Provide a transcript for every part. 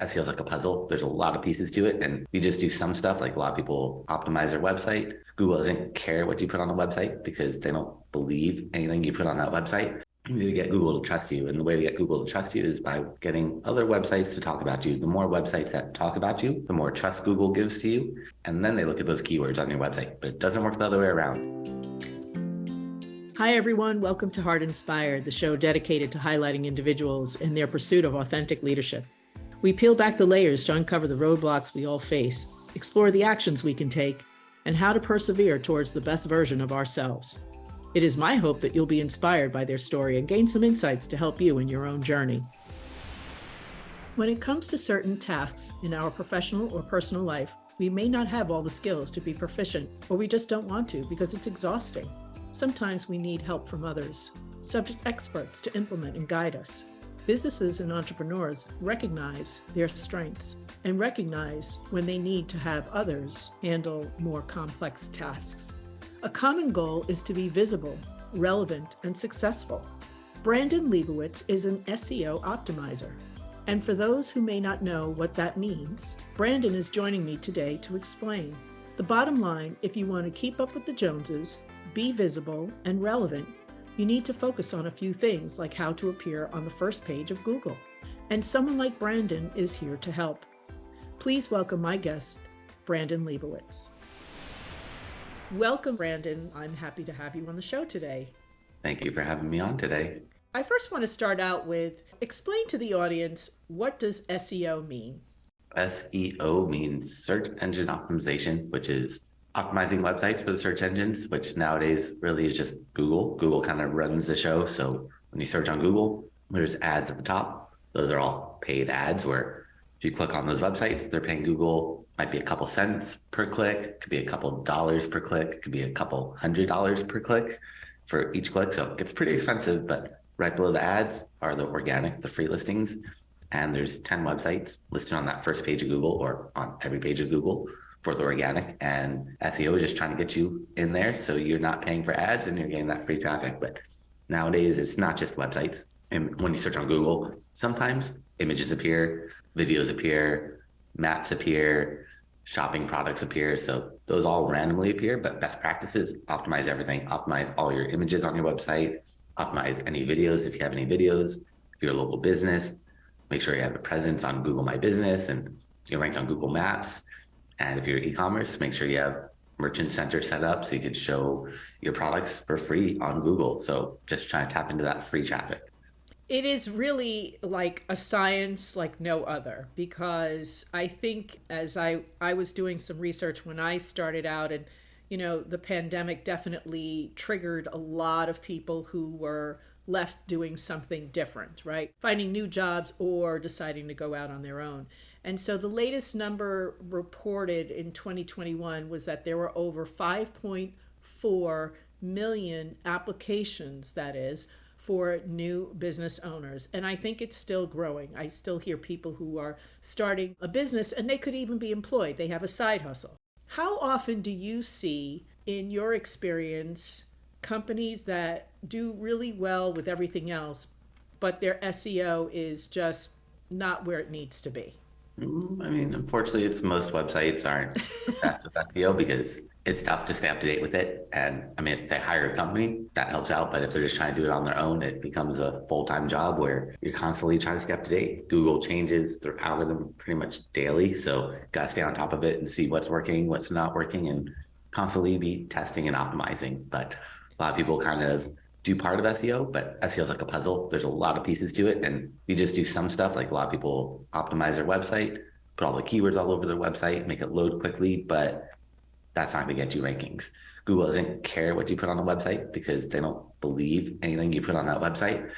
SEO is like a puzzle. There's a lot of pieces to it, and you just do some stuff. Like a lot of people optimize their website. Google doesn't care what you put on the website because they don't believe anything you put on that website. You need to get Google to trust you. And the way to get Google to trust you is by getting other websites to talk about you. The more websites that talk about you, the more trust Google gives to you. And then they look at those keywords on your website, but it doesn't work the other way around. Hi, everyone. Welcome to Heart Inspired, the show dedicated to highlighting individuals in their pursuit of authentic leadership. We peel back the layers to uncover the roadblocks we all face, explore the actions we can take, and how to persevere towards the best version of ourselves. It is my hope that you'll be inspired by their story and gain some insights to help you in your own journey. When it comes to certain tasks in our professional or personal life, we may not have all the skills to be proficient, or we just don't want to because it's exhausting. Sometimes we need help from others, subject experts to implement and guide us. Businesses and entrepreneurs recognize their strengths and recognize when they need to have others handle more complex tasks. A common goal is to be visible, relevant, and successful. Brandon Leibowitz is an SEO Optimizer. And for those who may not know what that means, Brandon is joining me today to explain. The bottom line, if you want to keep up with the Joneses, be visible and relevant, you need to focus on a few things like how to appear on the first page of Google. And someone like Brandon is here to help. Please welcome my guest, Brandon Leibowitz. Welcome, Brandon. I'm happy to have you on the show today. Thank you for having me on today. I first want to start out with, explain to the audience, what does SEO mean? SEO means search engine optimization, which is optimizing websites for the search engines, which nowadays really is just Google. Google kind of runs the show. So when you search on Google, there's ads at the top. Those are all paid ads where if you click on those websites, they're paying Google, might be a couple cents per click, could be a couple dollars per click, could be a couple $100 per click for each click. So it gets pretty expensive, but right below the ads are the organic, the free listings. And there's 10 websites listed on that first page of Google or on every page of Google for the organic, and SEO is just trying to get you in there so you're not paying for ads and you're getting that free traffic. But nowadays it's not just websites. And when you search on Google, sometimes images appear, videos appear, maps appear, shopping products appear. So those all randomly appear, but best practices, optimize everything. Optimize all your images on your website, optimize any videos if you have any videos. If you're a local business, make sure you have a presence on Google My Business and you're ranked on Google Maps. And if you're e-commerce, make sure you have Merchant Center set up so you can show your products for free on Google. So just trying to tap into that free traffic. It is really like a science like no other, because I think as I was doing some research when I started out, and the pandemic definitely triggered a lot of people who were left doing something different, right? Finding new jobs or deciding to go out on their own. And so the latest number reported in 2021 was that there were over 5.4 million applications, that is, for new business owners. And I think it's still growing. I still hear people who are starting a business and they could even be employed. They have a side hustle. How often do you see, in your experience, companies that do really well with everything else, but their SEO is just not where it needs to be? I mean, unfortunately, it's most websites aren't the best with SEO because it's tough to stay up to date with it. And I mean, if they hire a company, that helps out. But if they're just trying to do it on their own, it becomes a full-time job where you're constantly trying to stay up to date. Google changes their algorithm pretty much daily. So got to stay on top of it and see what's working, what's not working, and constantly be testing and optimizing. But a lot of people kind of do part of SEO, but SEO is like a puzzle. There's a lot of pieces to it, and you just do some stuff. Like a lot of people optimize their website, put all the keywords all over their website, make it load quickly, but that's not going to get you rankings. Google doesn't care what you put on the website because they don't believe anything you put on that website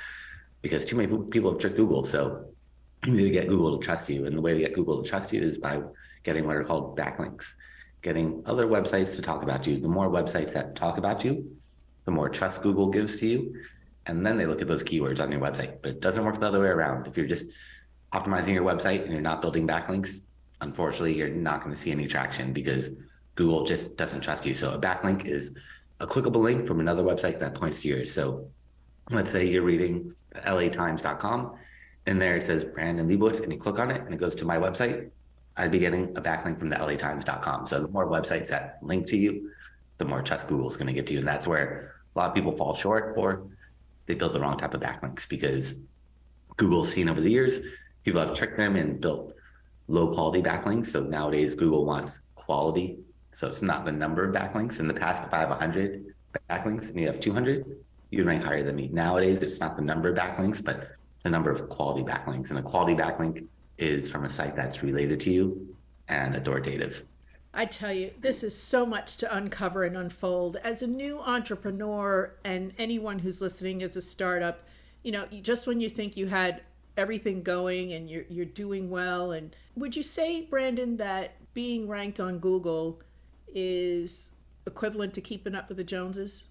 because too many people have tricked Google. So you need to get Google to trust you, and the way to get Google to trust you is by getting what are called backlinks, getting other websites to talk about you. The more websites that talk about you, the more trust Google gives to you. And then they look at those keywords on your website, but it doesn't work the other way around. If you're just optimizing your website and you're not building backlinks, unfortunately, you're not going to see any traction because Google just doesn't trust you. So a backlink is a clickable link from another website that points to yours. So let's say you're reading latimes.com in there it says Brandon Leibowitz, and you click on it and it goes to my website, I'd be getting a backlink from the LAtimes.com. So the more websites that link to you, the more trust Google's going to give to you. And that's where a lot of people fall short, or they build the wrong type of backlinks, because Google's seen over the years, people have tricked them and built low quality backlinks. So nowadays Google wants quality. So it's not the number of backlinks. In the past, if I have 100 backlinks and you have 200, you'd rank higher than me. Nowadays, it's not the number of backlinks, but the number of quality backlinks. And a quality backlink is from a site that's related to you and authoritative. I tell you, this is so much to uncover and unfold. As a new entrepreneur, and anyone who's listening as a startup, just when you think you had everything going and you're doing well, and would you say, Brandon, that being ranked on Google is equivalent to keeping up with the Joneses?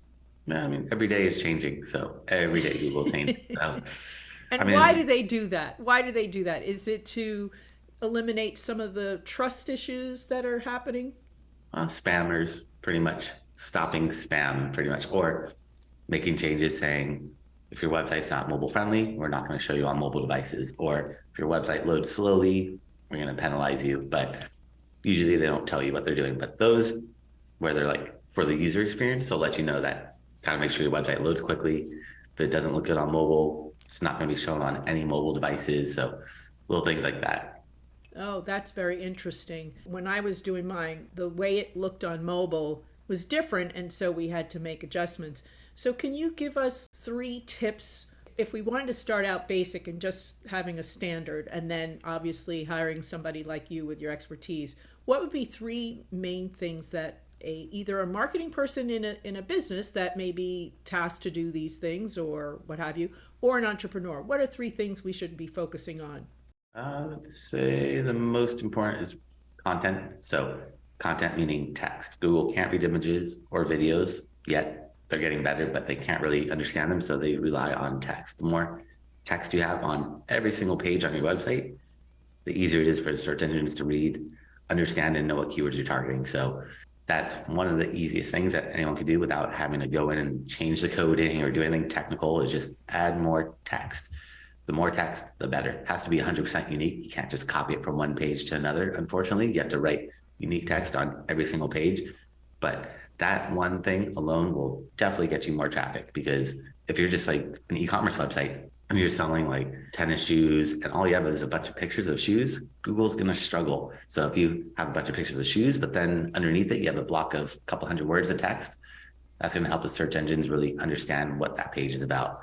Yeah, I mean, every day is changing. So every day Google changes. So, and why do they do that? Why do they do that? Is it to eliminate some of the trust issues that are happening? Spammers, pretty much stopping spam, pretty much, or making changes saying, if your website's not mobile friendly, we're not going to show you on mobile devices. Or if your website loads slowly, we're going to penalize you. But usually they don't tell you what they're doing. But those where they're like for the user experience, they'll let you know that kind of make sure your website loads quickly. If it doesn't look good on mobile, it's not going to be shown on any mobile devices. So little things like that. Oh, that's very interesting. When I was doing mine, the way it looked on mobile was different, and so we had to make adjustments. So can you give us 3 tips if we wanted to start out basic and just having a standard, and then obviously hiring somebody like you with your expertise? What would be 3 main things that either a marketing person in a business that may be tasked to do these things or what have you, or an entrepreneur? What are 3 things we should be focusing on? I would say the most important is content. So content meaning text. Google can't read images or videos yet. They're getting better, but they can't really understand them. So they rely on text. The more text you have on every single page on your website, the easier it is for the search engines to read, understand, and know what keywords you're targeting. So that's one of the easiest things that anyone can do without having to go in and change the coding or do anything technical, is just add more text. The more text, the better. It has to be 100% unique. You can't just copy it from one page to another. Unfortunately, you have to write unique text on every single page. But that one thing alone will definitely get you more traffic, because if you're just like an e-commerce website and you're selling like tennis shoes and all you have is a bunch of pictures of shoes, Google's going to struggle. So if you have a bunch of pictures of shoes, but then underneath it, you have a block of a couple hundred words of text, that's going to help the search engines really understand what that page is about.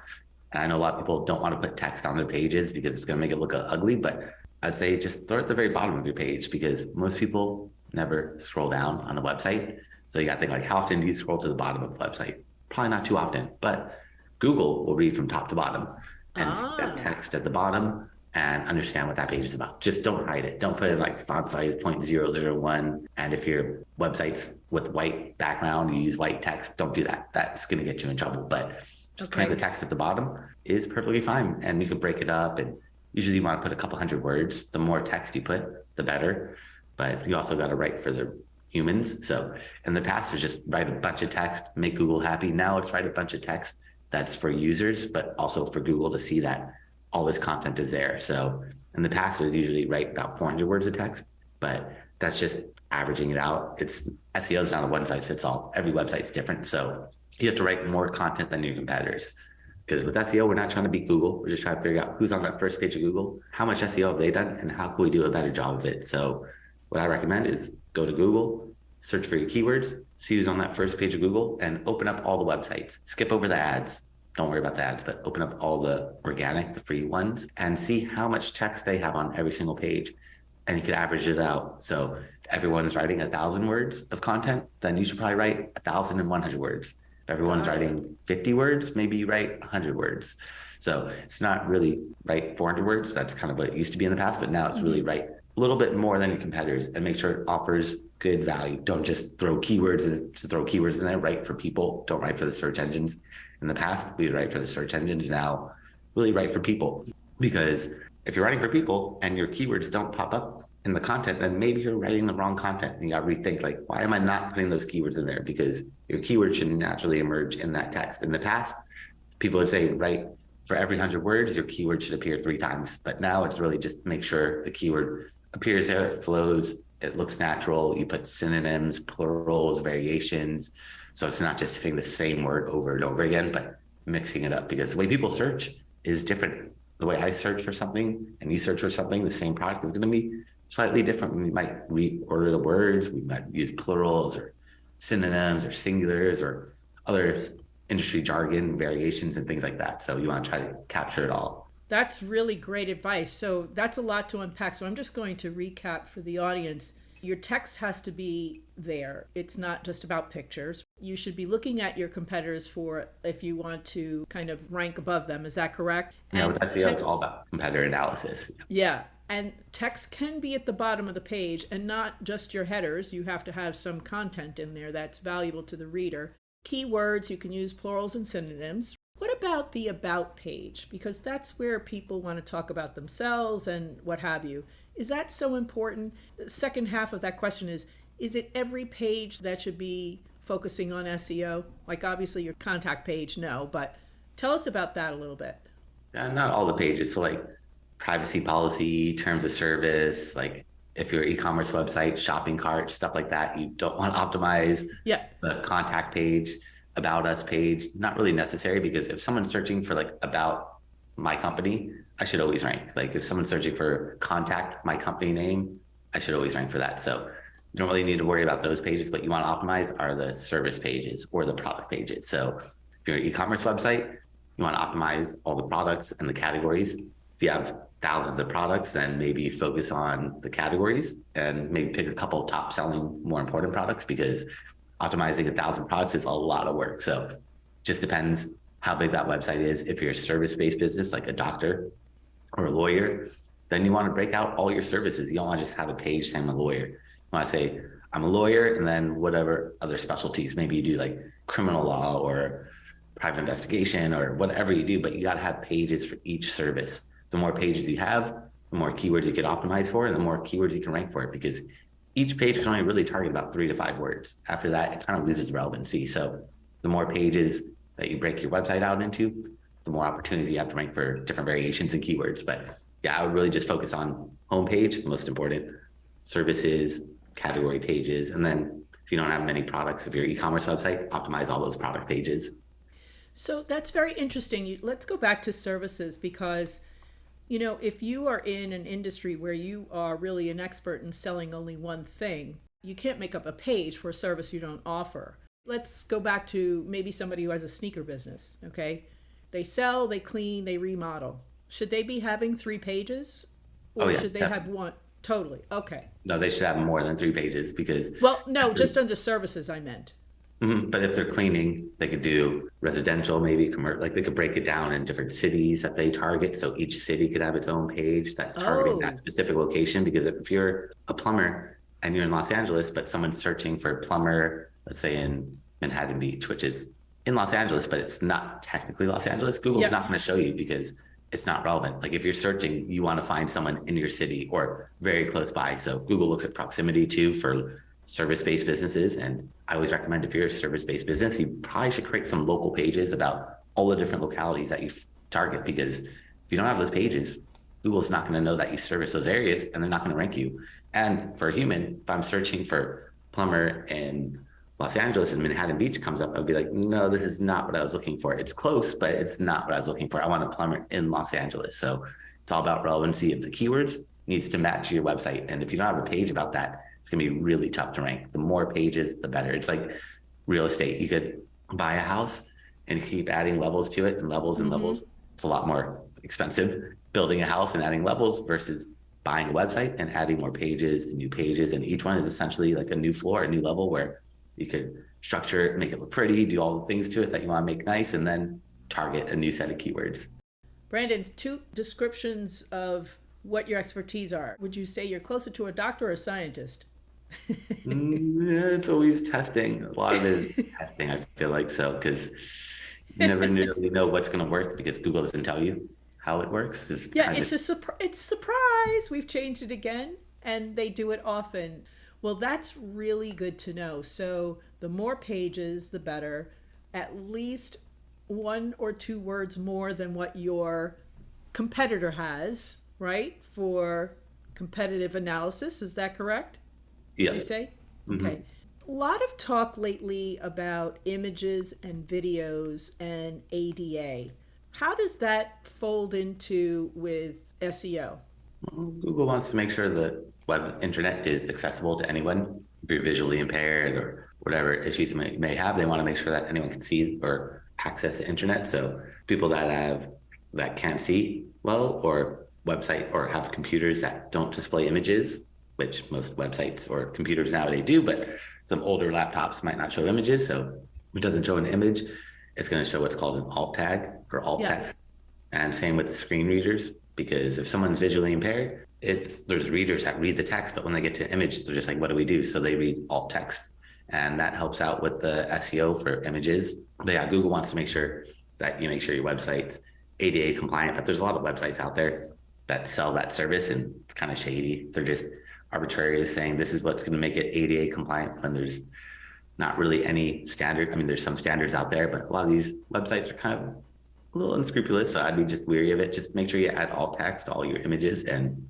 And I know a lot of people don't want to put text on their pages because it's going to make it look ugly, but I'd say just throw it at the very bottom of your page, because most people never scroll down on a website. So you got to think, like, how often do you scroll to the bottom of the website? Probably not too often, but Google will read from top to bottom and see that text at the bottom and understand what that page is about. Just don't hide it. Don't put in like font size 0.001. And if your website's with white background, you use white text, don't do that. That's going to get you in trouble. But just putting the text at the bottom is perfectly fine. And you can break it up. And usually you want to put a couple hundred words. The more text you put, the better. But you also got to write for the humans. So in the past, it was just write a bunch of text, make Google happy. Now it's write a bunch of text that's for users, but also for Google to see that all this content is there. So in the past, it was usually write about 400 words of text, but that's just averaging it out. SEO is not a one size fits all. Every website's different. So you have to write more content than your competitors. Because with SEO, we're not trying to beat Google. We're just trying to figure out who's on that first page of Google, how much SEO have they done, and how can we do a better job of it. So what I recommend is go to Google, search for your keywords, see who's on that first page of Google, and open up all the websites. Skip over the ads. Don't worry about the ads, but open up all the organic, the free ones, and see how much text they have on every single page. And you can average it out. So if everyone's writing 1,000 words of content, then you should probably write 1,100 words. If everyone's writing 50 words, maybe you write 100 words. So it's not really write 400 words. That's kind of what it used to be in the past, but now it's really write a little bit more than your competitors and make sure it offers good value. Don't just throw keywords in there. Write for people. Don't write for the search engines. In the past, we would write for the search engines. Now, really write for people. Because if you're writing for people and your keywords don't pop up in the content, then maybe you're writing the wrong content. And you got to rethink, like, why am I not putting those keywords in there? Because your keywords should naturally emerge in that text. In the past, people would say, write for every 100 words, your keyword should appear 3 times. But now it's really just make sure the keyword appears there, it flows, it looks natural. You put synonyms, plurals, variations. So it's not just hitting the same word over and over again, but mixing it up, because the way people search is different. The way I search for something and you search for something, the same product is going to be slightly different. We might reorder the words, we might use plurals or synonyms or singulars or other industry jargon variations and things like that. So you want to try to capture it all. That's really great advice. So that's a lot to unpack. So I'm just going to recap for the audience. Your text has to be there. It's not just about pictures. You should be looking at your competitors for if you want to kind of rank above them. Is that correct? Yeah, with SEO, it's all about competitor analysis. Yeah. And text can be at the bottom of the page, and not just your headers. You have to have some content in there that's valuable to the reader. Keywords, you can use plurals and synonyms. What about the about page? Because that's where people want to talk about themselves and what have you. Is that so important? The second half of that question is it every page that should be focusing on SEO? Like obviously your contact page, no, but tell us about that a little bit. Not all the pages. So like privacy policy, terms of service, like if you're an e-commerce website, shopping cart, stuff like that, you don't want to optimize the contact page, about us page. Not really necessary, because if someone's searching for like about my company, I should always rank. Like if someone's searching for contact my company name, I should always rank for that. So you don't really need to worry about those pages. What you want to optimize are the service pages or the product pages. So if you're an e-commerce website, you want to optimize all the products and the categories. If you have thousands of products, then maybe focus on the categories and maybe pick a couple top selling, more important products, because optimizing 1,000 products is a lot of work. So it just depends how big that website is. If you're a service-based business, like a doctor or a lawyer, then you want to break out all your services. You don't want to just have a page saying I'm a lawyer. You want to say I'm a lawyer, and then whatever other specialties. Maybe you do like criminal law or private investigation or whatever you do, but you got to have pages for each service. The more pages you have, the more keywords you can optimize for, and the more keywords you can rank for it, because each page can only really target about 3 to 5 words. After that, it kind of loses relevancy. So the more pages that you break your website out into, the more opportunities you have to rank for different variations and keywords. But yeah, I would really just focus on homepage, most important, services, category pages. And then if you don't have many products, if you're an e-commerce website, optimize all those product pages. So that's very interesting. Let's go back to services, because if you are in an industry where you are really an expert in selling only one thing, you can't make up a page for a service you don't offer. Let's go back to maybe somebody who has a sneaker business, okay? They sell, they clean, they remodel. Should they be having 3 pages? Or should they have one? Totally. Okay. No, they should have more than 3 pages, because... Well, no, just under services I meant. But if they're cleaning, they could do residential, maybe commercial. Like they could break it down in different cities that they target. So each city could have its own page that's targeting that specific location. Because if you're a plumber and you're in Los Angeles, but someone's searching for a plumber, let's say in Manhattan Beach, which is in Los Angeles, but it's not technically Los Angeles, Google's not going to show you, because it's not relevant. Like if you're searching, you want to find someone in your city or very close by. So Google looks at proximity too for service-based businesses. And I always recommend, if you're a service-based business, you probably should create some local pages about all the different localities that you target, because if you don't have those pages, Google's not going to know that you service those areas, and they're not going to rank you. And for a human, if I'm searching for plumber in Los Angeles and Manhattan Beach comes up, I'd be like, no, this is not what I was looking for. It's close, but it's not what I was looking for. I want a plumber in Los Angeles. So it's all about relevancy of the keywords, needs to match your website. And if you don't have a page about that, it's going to be really tough to rank. The more pages, the better. It's like real estate. You could buy a house and keep adding levels to it, and levels and levels. It's a lot more expensive building a house and adding levels versus buying a website and adding more pages and new pages. And each one is essentially like a new floor, a new level, where you could structure it, make it look pretty, do all the things to it that you want to make nice, and then target a new set of keywords. Brandon, 2 descriptions of what your expertise are. Would you say you're closer to a doctor or a scientist? It's always testing. A lot of it is testing, I feel like, so, because you never really know what's going to work, because Google doesn't tell you how it works. It's surprise. We've changed it again, and they do it often. Well, that's really good to know. So the more pages, the better. At least one or two words more than what your competitor has, right? For competitive analysis. Is that correct? Did Yeah. you say? Okay. Hmm. A lot of talk lately about images and videos and ADA. How does that fold into with SEO? Google wants to make sure the web internet is accessible to anyone. If you're visually impaired or whatever issues you may have, they want to make sure that anyone can see or access the internet. So people that can't see well, or website or have computers that don't display images, which most websites or computers nowadays do, but some older laptops might not show images. So if it doesn't show an image, it's going to show what's called an alt tag or alt Yeah. text. And same with the screen readers, because if someone's visually impaired, there's readers that read the text, but when they get to image, they're just like, what do we do? So they read alt text. And that helps out with the SEO for images. But yeah, Google wants to make sure that you make sure your website's ADA compliant, but there's a lot of websites out there that sell that service, and it's kind of shady. They're just arbitrarily saying this is what's going to make it ADA compliant when there's not really any standard. I mean, there's some standards out there, but a lot of these websites are kind of a little unscrupulous. So I'd be just weary of it. Just make sure you add alt text to all your images and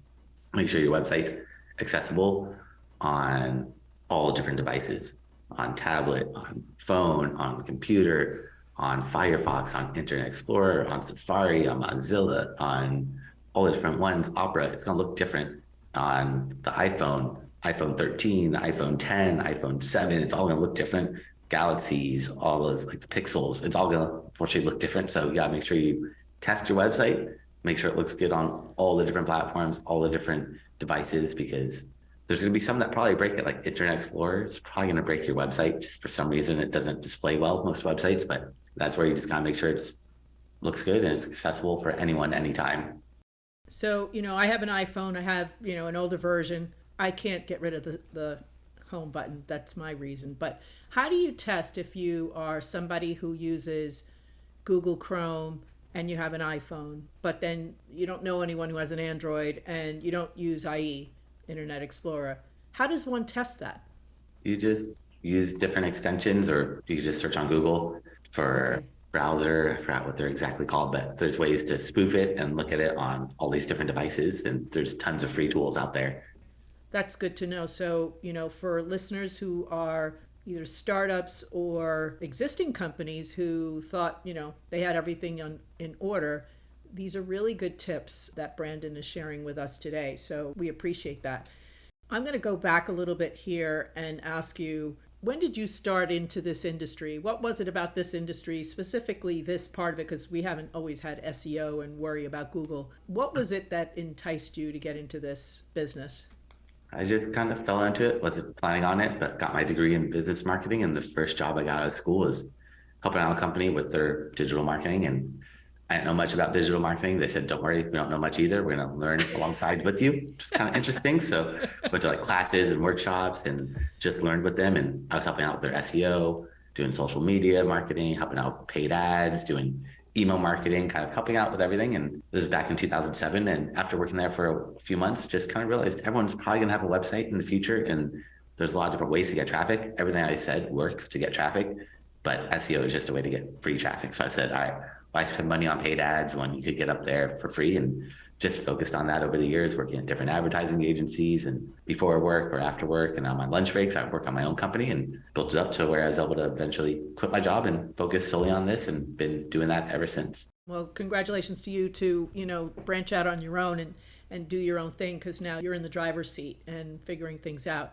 make sure your website's accessible on all different devices, on tablet, on phone, on computer, on Firefox, on Internet Explorer, on Safari, on Mozilla, on all the different ones. Opera, it's going to look different on the iPhone 13, the iPhone 10, iPhone 7. It's all going to look different. Galaxies, all those like the pixels, it's all going to unfortunately look different. So you got to make sure you test your website, make sure it looks good on all the different platforms, all the different devices, because there's going to be some that probably break it, like Internet Explorer. It's probably going to break your website just for some reason. It doesn't display well, most websites, but that's where you just got to make sure it's looks good and it's accessible for anyone, anytime. So, I have an iPhone, I have, an older version. I can't get rid of the home button. That's my reason. But how do you test if you are somebody who uses Google Chrome and you have an iPhone, but then you don't know anyone who has an Android and you don't use IE, Internet Explorer? How does one test that? You just use different extensions, or you can just search on Google for Okay. browser. I forgot what they're exactly called, but there's ways to spoof it and look at it on all these different devices. And there's tons of free tools out there. That's good to know. So, for listeners who are either startups or existing companies who thought, they had everything in order, these are really good tips that Brandon is sharing with us today. So we appreciate that. I'm going to go back a little bit here and ask you, when did you start into this industry? What was it about this industry, specifically this part of it? Because we haven't always had SEO and worry about Google. What was it that enticed you to get into this business? I just kind of fell into it, wasn't planning on it, but got my degree in business marketing. And the first job I got out of school was helping out a company with their digital marketing. And I didn't know much about digital marketing. They said, don't worry, we don't know much either. We're going to learn alongside with you, which is kind of interesting. So went to like classes and workshops and just learned with them. And I was helping out with their SEO, doing social media marketing, helping out with paid ads, doing email marketing, kind of helping out with everything. And this was back in 2007. And after working there for a few months, just kind of realized everyone's probably going to have a website in the future. And there's a lot of different ways to get traffic. Everything I said works to get traffic, but SEO is just a way to get free traffic. So I said, all right, why spend money on paid ads when you could get up there for free? And just focused on that over the years, working at different advertising agencies and before work or after work. And on my lunch breaks, I would work on my own company and built it up to where I was able to eventually quit my job and focus solely on this, and been doing that ever since. Well, congratulations to you to, branch out on your own and do your own thing, because now you're in the driver's seat and figuring things out.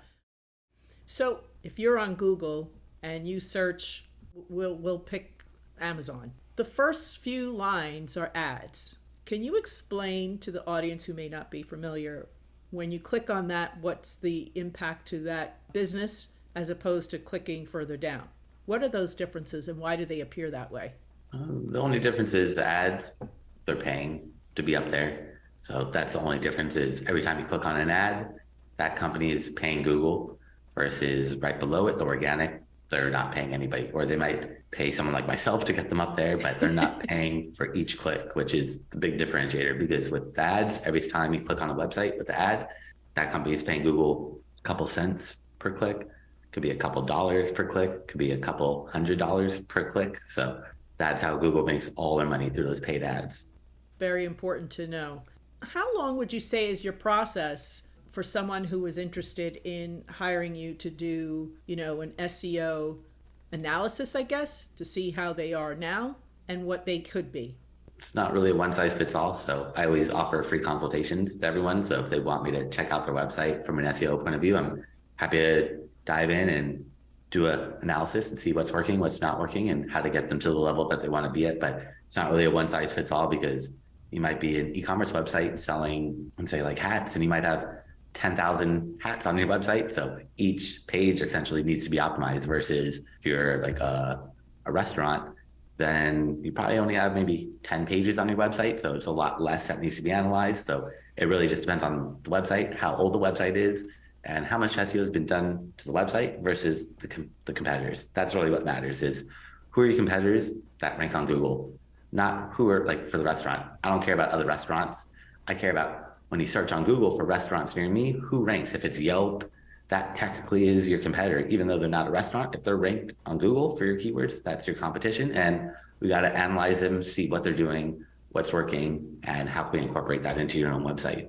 So if you're on Google and you search, we'll pick Amazon. The first few lines are ads. Can you explain to the audience who may not be familiar, when you click on that, what's the impact to that business as opposed to clicking further down? What are those differences and why do they appear that way? The only difference is the ads, they're paying to be up there. So that's the only difference, is every time you click on an ad, that company is paying Google, versus right below it, the organic, they're not paying anybody. Or they might pay someone like myself to get them up there, but they're not paying for each click, which is the big differentiator. Because with ads, every time you click on a website with the ad, that company is paying Google a couple cents per click. Could be a couple dollars per click, could be a couple $100 per click. So that's how Google makes all their money, through those paid ads. Very important to know. How long would you say is your process for someone who is interested in hiring you to do, an SEO analysis, I guess, to see how they are now and what they could be? It's not really a one size fits all. So I always offer free consultations to everyone. So if they want me to check out their website from an SEO point of view, I'm happy to dive in and do an analysis and see what's working, what's not working, and how to get them to the level that they want to be at. But it's not really a one size fits all, because you might be an e-commerce website selling, and say, like hats, and you might have 10,000 hats on your website. So each page essentially needs to be optimized, versus if you're like a restaurant, then you probably only have maybe 10 pages on your website. So it's a lot less that needs to be analyzed. So it really just depends on the website, how old the website is, and how much SEO has been done to the website versus the competitors. That's really what matters, is who are your competitors that rank on Google, not who are, like, for the restaurant. I don't care about other restaurants. I care about, when you search on Google for restaurants near me, who ranks. If it's Yelp, that technically is your competitor, even though they're not a restaurant. If they're ranked on Google for your keywords, that's your competition. And we got to analyze them, see what they're doing, what's working, and how can we incorporate that into your own website.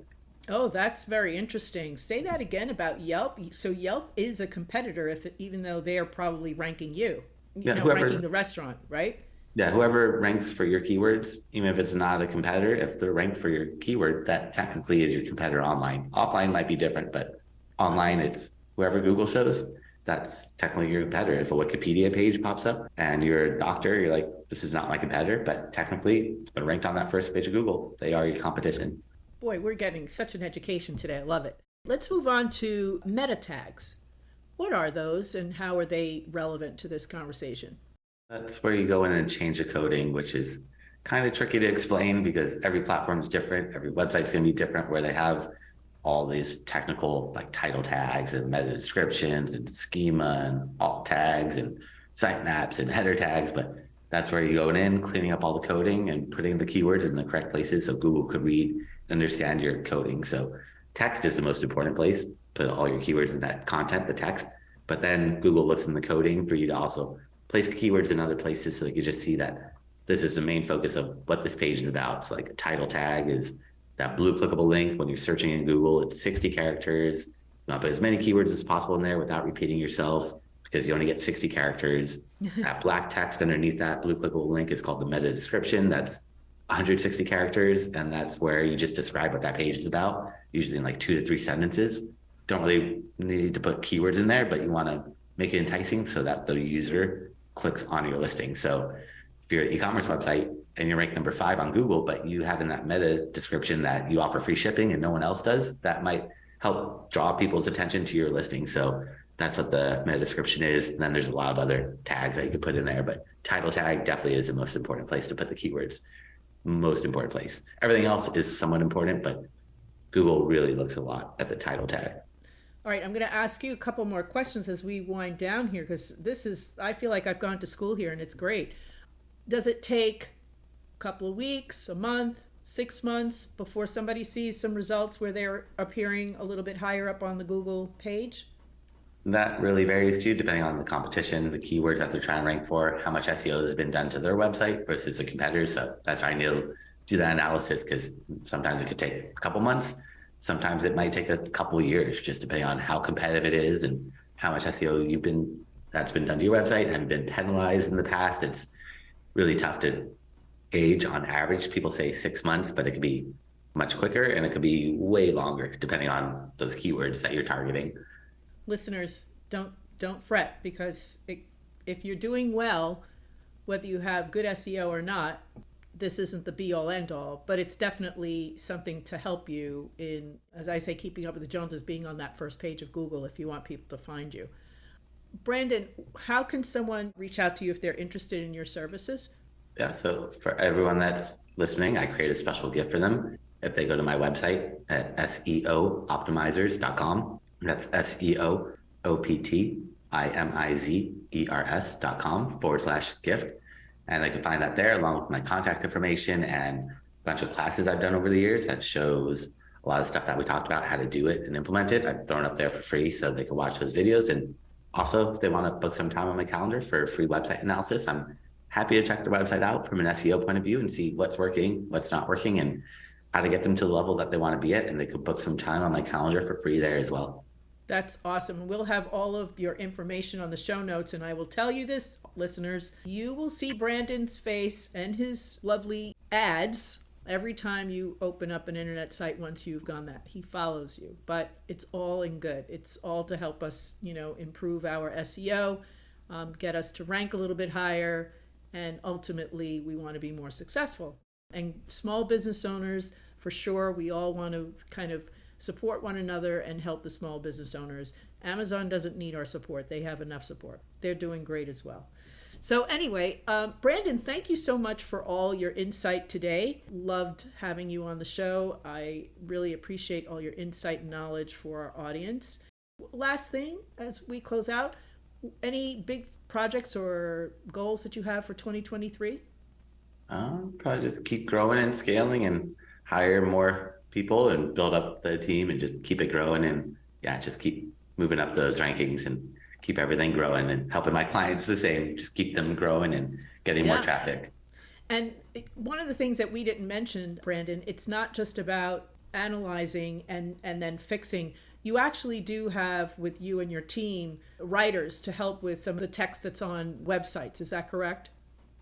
Oh, that's very interesting. Say that again about Yelp. So Yelp is a competitor, even though they are probably ranking you, ranking the restaurant, right? Yeah, whoever ranks for your keywords, even if it's not a competitor, if they're ranked for your keyword, that technically is your competitor online. Offline might be different, but online, it's whoever Google shows, that's technically your competitor. If a Wikipedia page pops up and you're a doctor, you're like, this is not my competitor, but technically they're ranked on that first page of Google. They are your competition. Boy, we're getting such an education today. I love it. Let's move on to meta tags. What are those and how are they relevant to this conversation? That's where you go in and change the coding, which is kind of tricky to explain because every platform is different. Every website's going to be different, where they have all these technical, like, title tags and meta descriptions and schema and alt tags and sitemaps and header tags. But that's where you're going in, cleaning up all the coding and putting the keywords in the correct places so Google could read and understand your coding. So text is the most important place. Put all your keywords in that content, the text. But then Google looks in the coding for you to also place keywords in other places, so you just see that this is the main focus of what this page is about. So, like, a title tag is that blue clickable link. When you're searching in Google, it's 60 characters. You want to put as many keywords as possible in there without repeating yourself, because you only get 60 characters. That black text underneath that blue clickable link is called the meta description. That's 160 characters, and that's where you just describe what that page is about, usually in like 2 to 3 sentences. Don't really need to put keywords in there, but you want to make it enticing so that the user clicks on your listing. So if you're an e-commerce website and you're ranked number 5 on Google, but you have in that meta description that you offer free shipping and no one else does, that might help draw people's attention to your listing. So that's what the meta description is. And then there's a lot of other tags that you could put in there, but title tag definitely is the most important place to put the keywords. Most important place. Everything else is somewhat important, but Google really looks a lot at the title tag. All right, I'm going to ask you a couple more questions as we wind down here, because I feel like I've gone to school here and it's great. Does it take a couple of weeks, a month, 6 months before somebody sees some results where they're appearing a little bit higher up on the Google page? That really varies too, depending on the competition, the keywords that they're trying to rank for, how much SEO has been done to their website versus the competitors. So that's why I need to do that analysis, because sometimes it could take a couple months. Sometimes it might take a couple of years, just depending on how competitive it is and how much SEO that's been done to your website. Have you been penalized in the past? It's really tough to gauge. On average, people say 6 months, but it could be much quicker and it could be way longer depending on those keywords that you're targeting. Listeners, don't fret, because if you're doing well, whether you have good SEO or not, this isn't the be all end all, but it's definitely something to help you in, as I say, keeping up with the Joneses, being on that first page of Google if you want people to find you. Brandon, how can someone reach out to you if they're interested in your services? Yeah, so for everyone that's listening, I create a special gift for them. If they go to my website at SEOoptimizers.com, that's SEOoptimizers.com/gift. And they can find that there, along with my contact information and a bunch of classes I've done over the years that shows a lot of stuff that we talked about, how to do it and implement it. I've thrown up there for free so they can watch those videos. And also, if they want to book some time on my calendar for a free website analysis, I'm happy to check their website out from an SEO point of view and see what's working, what's not working, and how to get them to the level that they want to be at. And they could book some time on my calendar for free there as well. That's awesome. We'll have all of your information on the show notes. And I will tell you this, listeners, you will see Brandon's face and his lovely ads every time you open up an internet site once you've gone that. He follows you, but it's all in good. It's all to help us, improve our SEO, get us to rank a little bit higher, and ultimately we want to be more successful. And small business owners, for sure, we all want to kind of support one another and help the small business owners. Amazon doesn't need our support. They have enough support. They're doing great as well. So anyway, Brandon, thank you so much for all your insight today. Loved having you on the show. I really appreciate all your insight and knowledge for our audience. Last thing, as we close out, any big projects or goals that you have for 2023? Probably just keep growing and scaling and hire more people and build up the team and just keep it growing, and just keep moving up those rankings and keep everything growing, and helping my clients the same, just keep them growing and getting more traffic. And one of the things that we didn't mention, Brandon, it's not just about analyzing and then fixing. You actually do have, with you and your team, writers to help with some of the text that's on websites. Is that correct?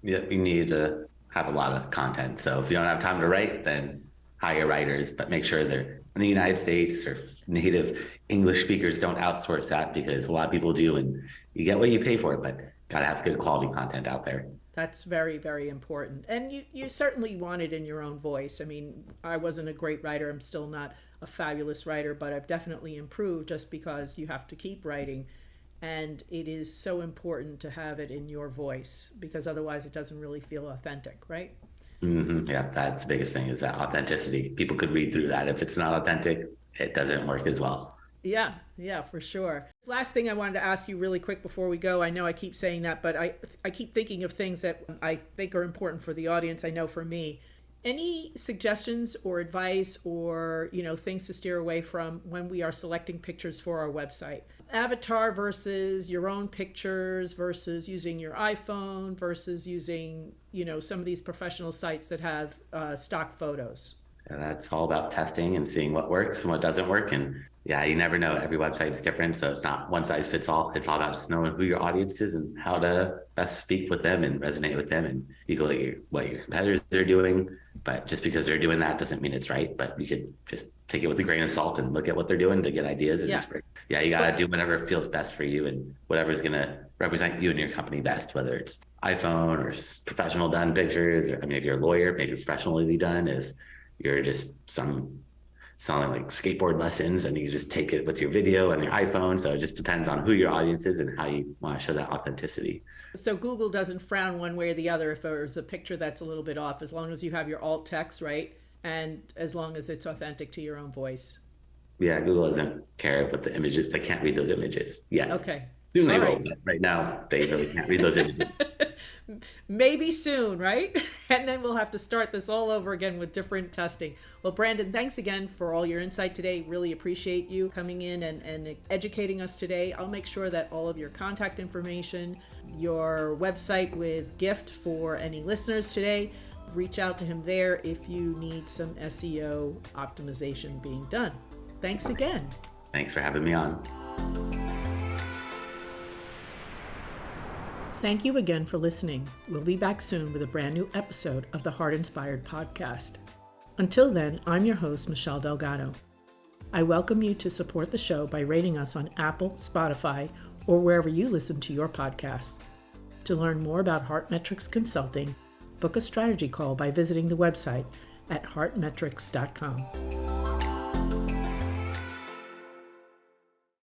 Yeah, you need to have a lot of content. So if you don't have time to write, then hire writers, but make sure they're in the United States, or native English speakers. Don't outsource that, because a lot of people do, and you get what you pay for it, but gotta have good quality content out there. That's very, very important. And you certainly want it in your own voice. I mean, I wasn't a great writer. I'm still not a fabulous writer, but I've definitely improved, just because you have to keep writing. And it is so important to have it in your voice, because otherwise it doesn't really feel authentic, right? Mm-hmm. Yeah, that's the biggest thing, is that authenticity. People could read through that. If it's not authentic, it doesn't work as well. Yeah, for sure. Last thing I wanted to ask you really quick before we go. I know I keep saying that, but I keep thinking of things that I think are important for the audience. I know for me. Any suggestions or advice or, things to steer away from when we are selecting pictures for our website? Avatar versus your own pictures versus using your iPhone versus using, some of these professional sites that have stock photos. And that's all about testing and seeing what works and what doesn't work. And you never know. Every website is different. So it's not one size fits all. It's all about just knowing who your audience is and how to best speak with them and resonate with them. And you can look at what your competitors are doing, but just because they're doing that doesn't mean it's right. But you could just take it with a grain of salt and look at what they're doing to get ideas and inspiration. You got to do whatever feels best for you and whatever's going to represent you and your company best, whether it's iPhone or professional done pictures. Or, if you're a lawyer, maybe professionally done. If you're just selling like skateboard lessons, and you just take it with your video and your iPhone. So it just depends on who your audience is and how you want to show that authenticity. So Google doesn't frown one way or the other if there's a picture that's a little bit off, as long as you have your alt text, right? And as long as it's authentic to your own voice. Yeah, Google doesn't care what the images. They can't read those images yet. Okay. Soon they will, but right now they really can't read those images. Maybe soon, right? And then we'll have to start this all over again with different testing. Well, Brandon, thanks again for all your insight today. Really appreciate you coming in and educating us today. I'll make sure that all of your contact information, your website with gift for any listeners today, reach out to him there if you need some SEO optimization being done. Thanks again. Thanks for having me on. Thank you again for listening. We'll be back soon with a brand new episode of the Heart Inspired podcast. Until then, I'm your host, Michelle Delgado. I welcome you to support the show by rating us on Apple, Spotify, or wherever you listen to your podcast. To learn more about Heart Metrics Consulting, book a strategy call by visiting the website at heartmetrics.com.